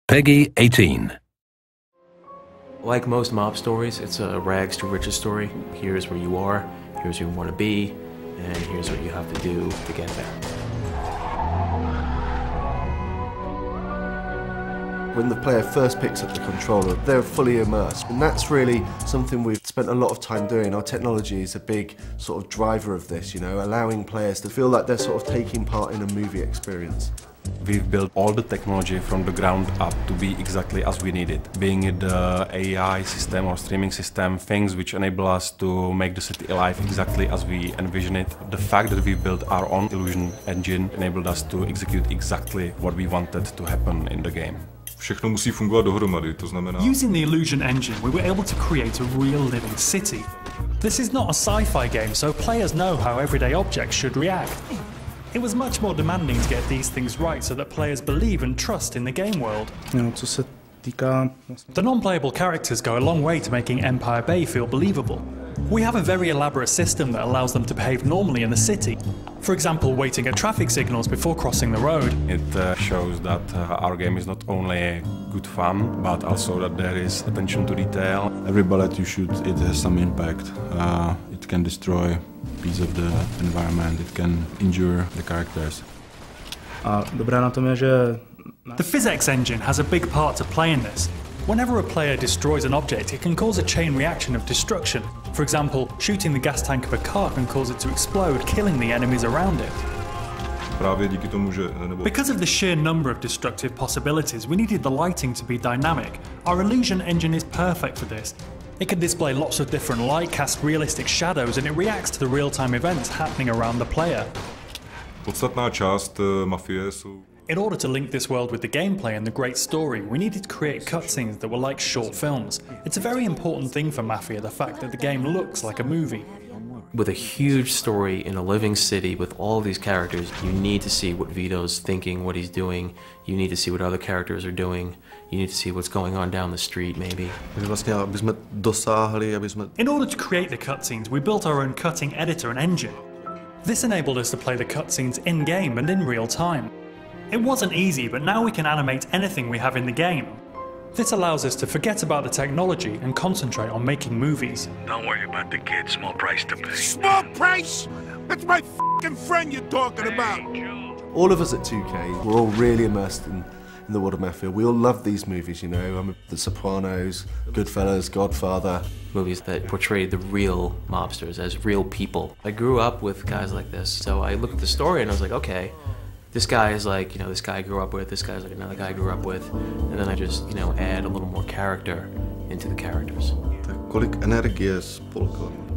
Peggy 18. Like most mob stories, it's a rags to riches story. Here's where you are, here's where you want to be, and here's what you have to do to get there. When the player first picks up the controller, they're fully immersed. And that's really something we've spent a lot of time doing. Our technology is a big sort of driver of this, you know, allowing players to feel like they're sort of taking part in a movie experience. We've built all the technology from the ground up to be exactly as we need it. Being it the AI system or streaming system, things which enable us to make the city alive exactly as we envision it. The fact that we built our own illusion engine enabled us to execute exactly what we wanted to happen in the game. Všechno musí fungovat dohromady, to znamená... Using the illusion engine, we were able to create a real living city. This is not a sci-fi game, so players know how everyday objects should react. It was much more demanding to get these things right so that players believe and trust in the game world. The non-playable characters go a long way to making Empire Bay feel believable. We have a very elaborate system that allows them to behave normally in the city. For example, waiting at traffic signals before crossing the road. It shows that our game is not only good fun, but also that there is attention to detail. Every bullet you shoot, it has some impact. It can destroy a piece of the environment, it can injure the characters. The physics engine has a big part to play in this. Whenever a player destroys an object, it can cause a chain reaction of destruction. For example, shooting the gas tank of a car can cause it to explode, killing the enemies around it. Because of the sheer number of destructive possibilities, we needed the lighting to be dynamic. Our illusion engine is perfect for this. It can display lots of different light, cast realistic shadows, and it reacts to the real-time events happening around the player. Podstatná část Mafie jsou... In order to link this world with the gameplay and the great story, we needed to create cutscenes that were like short films. It's a very important thing for Mafia, the fact that the game looks like a movie. With a huge story in a living city with all these characters, you need to see what Vito's thinking, what he's doing. You need to see what other characters are doing. You need to see what's going on down the street, maybe. In order to create the cutscenes, we built our own cutting editor and engine. This enabled us to play the cutscenes in-game and in real time. It wasn't easy, but now we can animate anything we have in the game. This allows us to forget about the technology and concentrate on making movies. Don't worry about the kid, small price to pay. Small price? That's my f***ing friend you're talking about. All of us at 2K, we're all really immersed in the world of Mafia. We all love these movies, you know, The Sopranos, Goodfellas, Godfather. Movies that portrayed the real mobsters as real people. I grew up with guys like this, so I looked at the story and I was like, okay, this guy is like, you know, this guy I grew up with, this guy's like another guy I grew up with, and then I just, you know, add a little more character into the characters.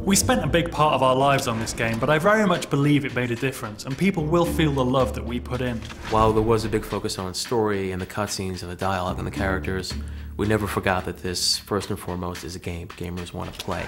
We spent a big part of our lives on this game, but I very much believe it made a difference, and people will feel the love that we put in. While there was a big focus on story and the cutscenes and the dialogue and the characters, we never forgot that this, first and foremost, is a game. Gamers want to play.